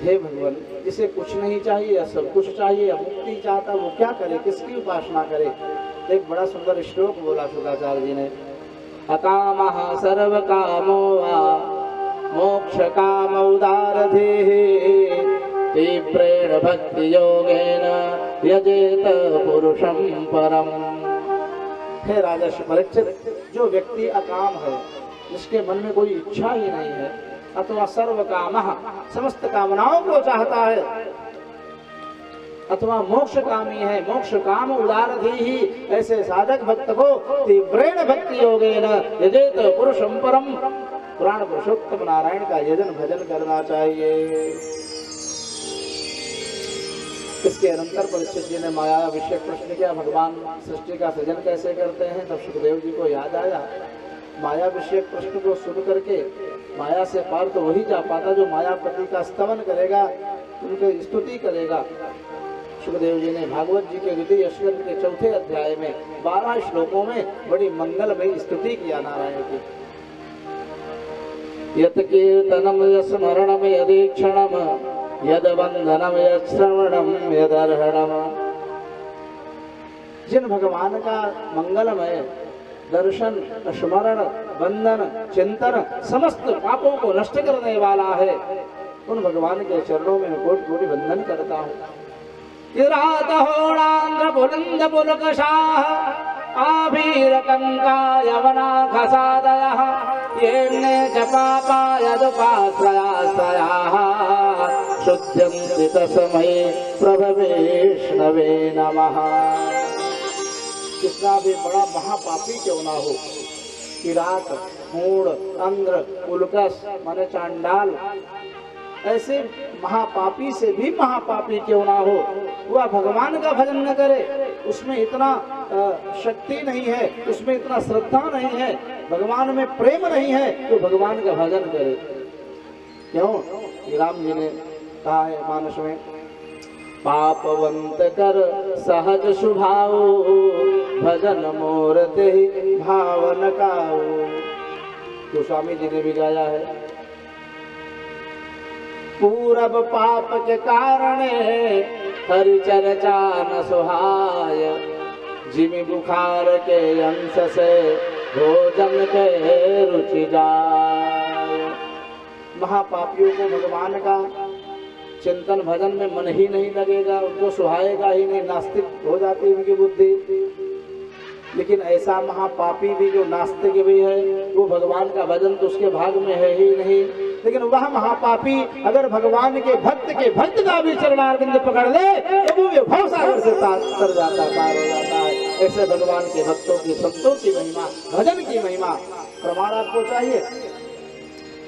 हे भगवान, जिसे कुछ नहीं चाहिए या सब कुछ चाहिए या मुक्ति चाहता, वो क्या करे, किसकी उपासना करे। एक बड़ा सुंदर श्लोक बोला शुक्राचार्य जी ने, अकामः सर्व कामो वा मोक्ष काम उदारधेः तीव्रेण भक्ति योगेन यजेत पुरुषं परम। हे राजर्षि परीक्षित, जो व्यक्ति अकाम है, जिसके मन में कोई इच्छा ही नहीं है, अथवा सर्व कामः, समस्त कामनाओं को चाहता है, अथवा मोक्ष कामी है, मोक्ष काम उदारधीहि, ऐसे साधक भक्त को तीव्रेण भक्ति योगेन यजेत पुरुषं परम, पुराण पुरुषोत्तम नारायण का यजन भजन करना चाहिए। इसके अनंतर परीक्षित जी ने माया विषय प्रश्न किया, भगवान सृष्टि का सृजन कैसे करते हैं। तब सुखदेव जी को याद आया, माया विषय प्रश्न को सुन करके माया से पार तो वही जा पाता जो मायापति का स्तवन करेगा, उनकी स्तुति करेगा। सुखदेव जी ने भागवत जी के द्वितीय स्कंद के चौथे अध्याय में 12 श्लोकों में बड़ी मंगलमयी स्तुति किया नारायण की। यत् कीर्तनम यस्मरणम यदीक्षणम यद वंदनम यश्रवणम यदर्हणम। जिन भगवान का मंगलमय दर्शन, स्मरण, वंदन, चिंतन समस्त पापों को नष्ट करने वाला है, उन भगवान के चरणों में कोटि कोटि वंदन करता हूँ। किरातहोणांध्र बुलंद पुलकशाह आभीर कंका यवना खसादयः येने च पापा यदुपाश्रयाश्रयाः शुद्ध्यन्ति तस्मै प्रभवेष्णवे नमः। कितना भी बड़ा महापापी क्यों ना हो, किरात, हूण, अंध्र, पुलकस माने चांडाल, ऐसे महापापी से भी महापापी क्यों ना हो, वह भगवान का भजन न करे, उसमें इतना शक्ति नहीं है, उसमें इतना श्रद्धा नहीं है, भगवान में प्रेम नहीं है, तो भगवान का भजन करे। क्यों? राम जी ने कहा है मानस में, पापवंत कर सहज स्वभाव भजन मूर्ति भावन काऊ। तो स्वामी जी ने भी गाया है, पूरब पाप के कारण हरि चर्चा न सुहाय जिमि बुखार के अंश से भोजन के रुचि जाय। महापापियों को भगवान का चिंतन भजन में मन ही नहीं लगेगा, उनको सुहाएगा ही नहीं, नास्तिक हो जाती है उनकी बुद्धि। लेकिन ऐसा महापापी भी जो नास्तिक भी है, वो भगवान का भजन तो उसके भाग में है ही नहीं। लेकिन वह महापापी अगर भगवान के भक्त का भी चरणारविंद पकड़ ले तो वो भव सागर से तर जाता, पार हो जाता है। ऐसे भगवान के भक्तों की, संतों की महिमा, भजन की महिमा प्रमाण आपको चाहिए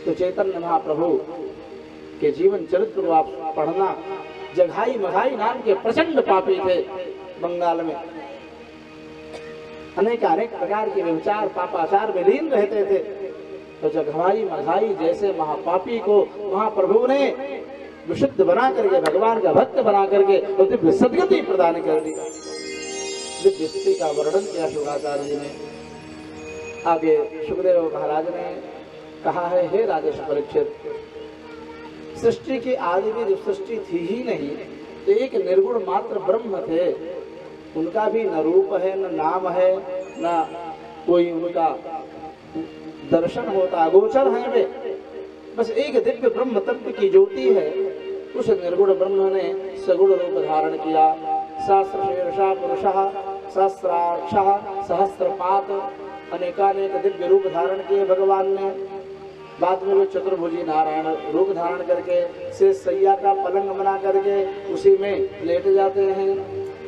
तो चैतन्य महाप्रभु के जीवन चरित्र को आप पढ़ना। जघाई मघाई नाम के प्रचंड पापी थे बंगाल में, अनेक प्रकार के व्यभिचार पापाचार में लीन रहते थे। तो जघाई मघाई जैसे महापापी को महाप्रभु ने विशुद्ध बना करके, भगवान का भक्त बना करके तो दिव्य सदगति प्रदान कर दी। दिव्य स्तुति का वर्णन किया शुक्राचार्य जी ने। आगे सुखदेव महाराज ने कहा है, हे राजेश परीक्षित, सृष्टि की आदि में जब सृष्टि थी ही नहीं तो एक निर्गुण मात्र ब्रह्म थे, उनका भी न रूप है, न नाम है, न कोई उनका दर्शन होता, अगोचर है वे, बस एक दिव्य ब्रह्म तत्व की ज्योति है। उस निर्गुण ब्रह्म ने सगुण रूप धारण किया। सहस्रशीर्षा पुरुषः सहस्राक्षः सहस्रपात, अनेकानेक दिव्य रूप धारण किए भगवान ने। बाद में वो चतुर्भुजी नारायण रूप धारण करके से सैया का पलंग बना करके उसी में लेट जाते हैं।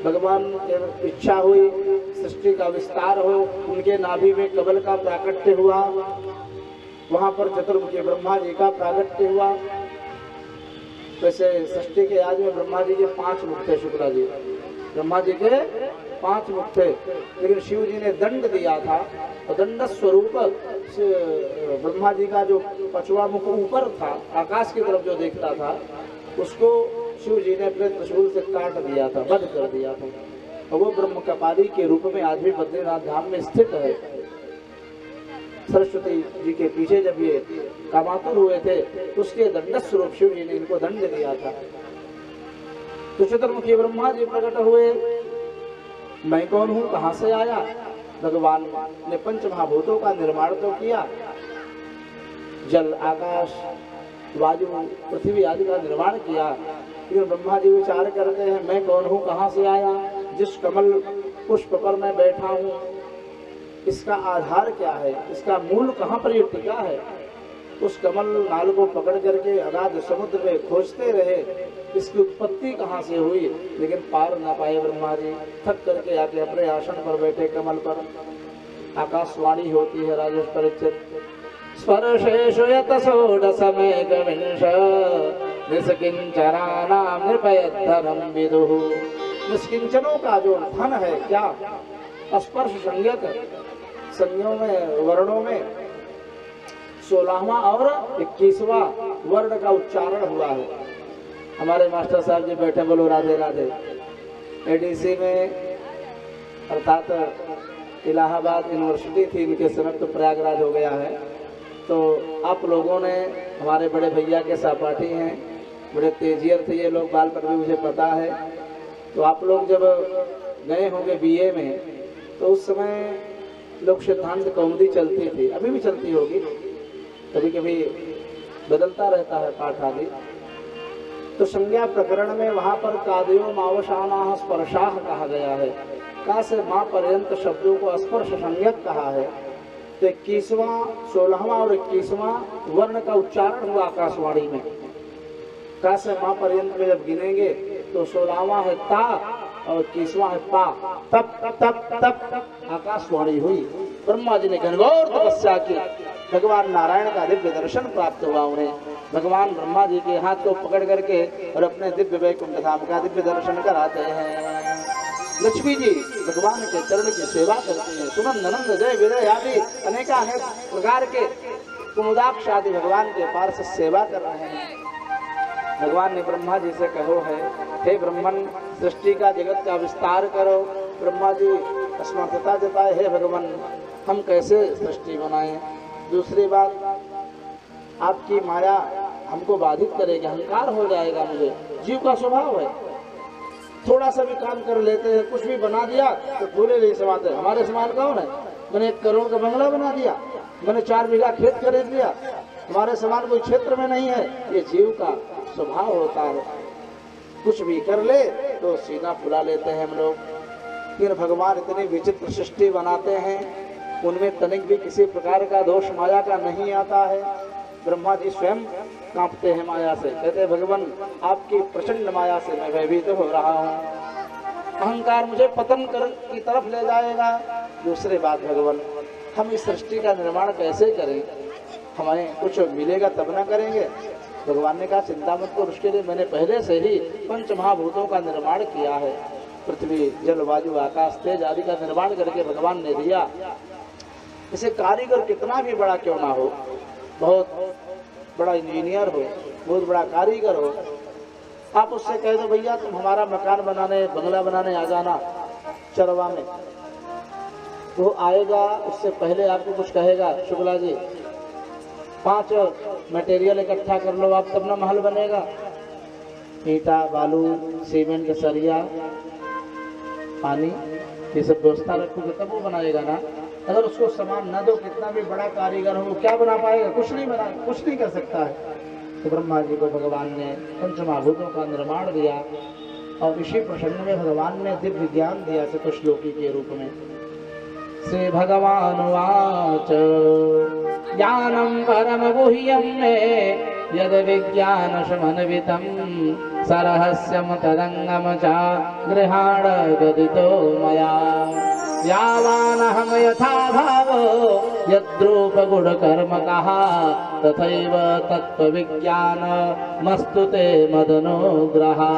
भगवान की इच्छा हुई सृष्टि का विस्तार हो, उनके नाभि में कमल का प्राकट्य हुआ, वहां पर चतुर्मुखी ब्रह्मा जी का प्राकट्य हुआ। वैसे सृष्टि के आदि में ब्रह्मा जी के 5 मुख थे, शुक्ला जी ब्रह्मा जी के 5 मुख थे, लेकिन शिव जी ने दंड दिया था और दंड स्वरूप ब्रह्मा जी का जो 5वां मुख ऊपर था, आकाश की तरफ जो देखता था, उसको शिव जी ने अपने त्रिशूल से काट दिया था, वध कर दिया था। और वो ब्रह्म कपाली के रूप में आज भी बद्रीनाथ धाम में स्थित है। सरस्वती जी के पीछे जब ये कामातुर हुए थे, उसके दंड स्वरूप शिव जी ने इनको दंड दिया था। तो चतुर्मुखी ब्रह्मा जी प्रकट हुए, मैं कौन हूँ, कहाँ से आया। भगवान ने पंच महाभूतों का निर्माण तो किया, जल, आकाश, वायु, पृथ्वी आदि का निर्माण किया। फिर ब्रह्मा जी विचार करते हैं, मैं कौन हूँ, कहाँ से आया। जिस कमल पुष्प पर मैं बैठा हूँ, इसका आधार क्या है, इसका मूल कहाँ पर ये टिका है। उस कमल नाल को पकड़ करके अगाध समुद्र में खोजते रहे, इसकी उत्पत्ति कहाँ से हुई, लेकिन पार ना पाए। ब्रह्मा जी थक करके आके अपने आसन पर बैठे कमल पर। आकाशवाणी होती है, राजेश परीक्षित, स्पर्शेषु यत षोडशमेकविंश निष्किंचनानां नृपयद्धनं विदुः। निष्किंचनों का जो धन है क्या, स्पर्श संज्ञक संज्ञों में, वर्णों में 16वां और 21वां वर्ण का उच्चारण हुआ है। हमारे मास्टर साहब जी बैठे, बोलो राधे राधे। एडीसी में अर्थात इलाहाबाद यूनिवर्सिटी थी, इनके समय तो प्रयागराज हो गया है। तो आप लोगों ने, हमारे बड़े भैया के सहपाठी हैं, बड़े तेजियर थे ये लोग, बाल पर भी मुझे पता है। तो आप लोग जब गए होंगे बीए में, तो उस समय लोक सिद्धांत कौमुदी चलती थी, अभी भी चलती होगी, कभी कभी बदलता रहता है पाठ आदि। तो संज्ञा प्रकरण में वहां पर कादयो मावशाना स्पर्शाह कहा गया है। का से माँ पर्यंत शब्दों को स्पर्श संज्ञक कहा है। तो 21वां, 16वां और 21वां वर्ण का उच्चारण हुआ आकाशवाणी में। का से माँ पर्यंत में जब गिनेंगे तो 16वां है ता और 21वां है पा। तप तप तप तप आकाशवाणी हुई। ब्रह्मा जी ने घनघोर तपस्या की, भगवान नारायण का दिव्य दर्शन प्राप्त हुआ उन्हें। भगवान ब्रह्मा जी के हाथ को पकड़ करके और अपने दिव्य वैकुंठ धाम का दिव्य दर्शन कराते हैं। लक्ष्मी जी भगवान के चरण की सेवा करती हैं। सुनंद नंद जय विजय आदि अनेकानेक प्रकार के कुमुदाक्ष आदि भगवान के पार्षद सेवा कर रहे हैं। भगवान ने ब्रह्मा जी से कहो है, हे ब्रह्मन, सृष्टि का जगत का विस्तार करो। ब्रह्मा जी असमर्थता जताए, हे भगवान, हम कैसे सृष्टि बनाएं। दूसरी बात, आपकी माया हमको बाधित करेगी, अहंकार हो जाएगा मुझे। जीव का स्वभाव है, थोड़ा सा भी काम कर लेते हैं, कुछ भी बना दिया तो भूले नहीं समाते। हमारे समान कौन है, मैंने 1 करोड़ का बंगला बना दिया, मैंने 4 बीघा खेत खरीद लिया, हमारे समान कोई क्षेत्र में नहीं है। ये जीव का स्वभाव होता है, कुछ भी कर ले तो सीना फुला लेते हैं हम लोग। फिर भगवान इतनी विचित्र सृष्टि बनाते हैं, उनमें तनिक भी किसी प्रकार का दोष माया का नहीं आता है। ब्रह्मा जी स्वयं कांपते हैं माया से, कहते हैं भगवान, आपकी प्रचंड माया से मैं भयभीत हो रहा हूँ, अहंकार मुझे पतन की तरफ ले जाएगा। दूसरी बात, भगवान, हम इस सृष्टि का निर्माण कैसे करें, हमें कुछ मिलेगा तब ना करेंगे। भगवान ने कहा, चिंता मत करो, उसके लिए मैंने पहले से ही 5 महाभूतों का निर्माण किया है। पृथ्वी, जल, वायु, आकाश, तेज आदि का निर्माण करके भगवान ने दिया। इसे कारीगर कितना भी बड़ा क्यों ना हो, बहुत बड़ा इंजीनियर हो, बहुत बड़ा कारीगर हो, आप उससे कह दो भैया तुम हमारा मकान बनाने, बंगला बनाने आ जाना चरवा में, वो आएगा। उससे पहले आपको कुछ कहेगा, शुक्ला जी 5 मटेरियल इकट्ठा कर लो आप, तब ना महल बनेगा। ईंटा, बालू, सीमेंट, सरिया, पानी, ये सब व्यवस्था रखोगे तब वो बनाएगा ना। अगर उसको सामान न दो, कितना भी बड़ा कारीगर हो, वो क्या बना पाएगा, कुछ नहीं कर सकता है। तो ब्रह्मा जी को भगवान ने 5 महाभूतों का निर्माण दिया और इसी प्रसंग में भगवान ने दिव्य ज्ञान दिया चतुश्लोकी के रूप में। श्री भगवान वाच ज्ञानम परम गुह्यम में यद विज्ञान समन्वितम सरहस्यम तरंगम चा गृहाण गदितो मया यावानहं यथा भावो यद्रूप गुण कर्म कहा तथैव तत्व विज्ञान मस्तुते मदनुग्रहा।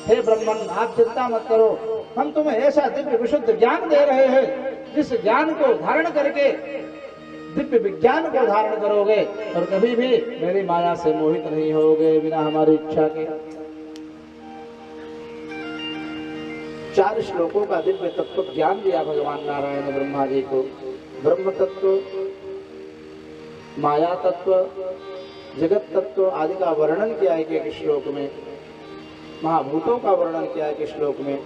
हे ब्रह्मन, आप चिंता मत करो, हम तुम्हें ऐसा दिव्य विशुद्ध ज्ञान दे रहे हैं, जिस ज्ञान को धारण करके दिव्य विज्ञान को धारण करोगे और कभी भी मेरी माया से मोहित नहीं होगे बिना हमारी इच्छा के। 4 श्लोकों का दिव्य तत्व ज्ञान दिया भगवान नारायण ने ब्रह्मा जी को। ब्रह्म तत्व, माया तत्व, जगत तत्व आदि का वर्णन किया है एक श्लोक में, महाभूतों का वर्णन किया है एक श्लोक में।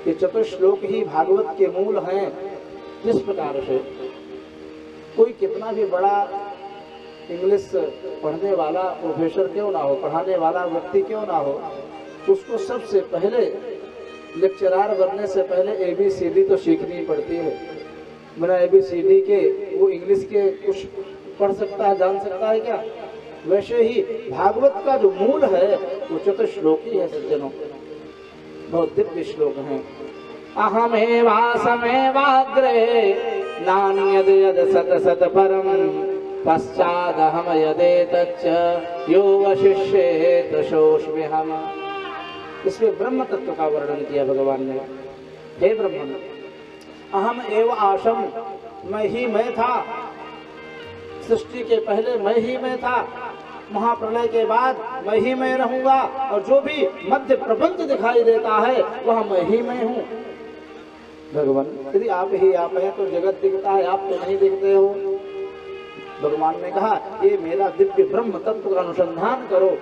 ये चतुश्लोक ही भागवत के मूल हैं। जिस प्रकार से कोई कितना भी बड़ा इंग्लिश पढ़ने वाला प्रोफेसर क्यों ना हो, पढ़ाने वाला व्यक्ति क्यों ना हो, उसको सबसे पहले लेक्चरार बनने से पहले ABCD तो सीखनी पड़ती है। बिना ABCD के वो इंग्लिश के कुछ पढ़ सकता है, जान सकता है क्या? वैसे ही भागवत का जो मूल है वो चतुश्लोकी है सज्जनों, बहुत दिव्य श्लोक हैं। अहमेवासमेवाग्रे नान्यद् यद् सत सत परम पश्चादहम यदेतच्च यो वशिष्येत सोऽस्म्यहम्। इसमें ब्रह्म तत्व का वर्णन किया भगवान ने। हे ब्रह्म, अहम एव आसम, मैं ही मैं था। सृष्टि के पहले मैं ही मैं था, महाप्रलय के बाद मैं ही मैं रहूंगा, और जो भी मध्य प्रपंच दिखाई देता है वह मैं ही मैं हूँ। भगवान, यदि आप ही आप हैं तो जगत दिखता है, आप तो नहीं दिखते हो। भगवान ने कहा ये मेरा दिव्य ब्रह्म तत्व का अनुसंधान करो।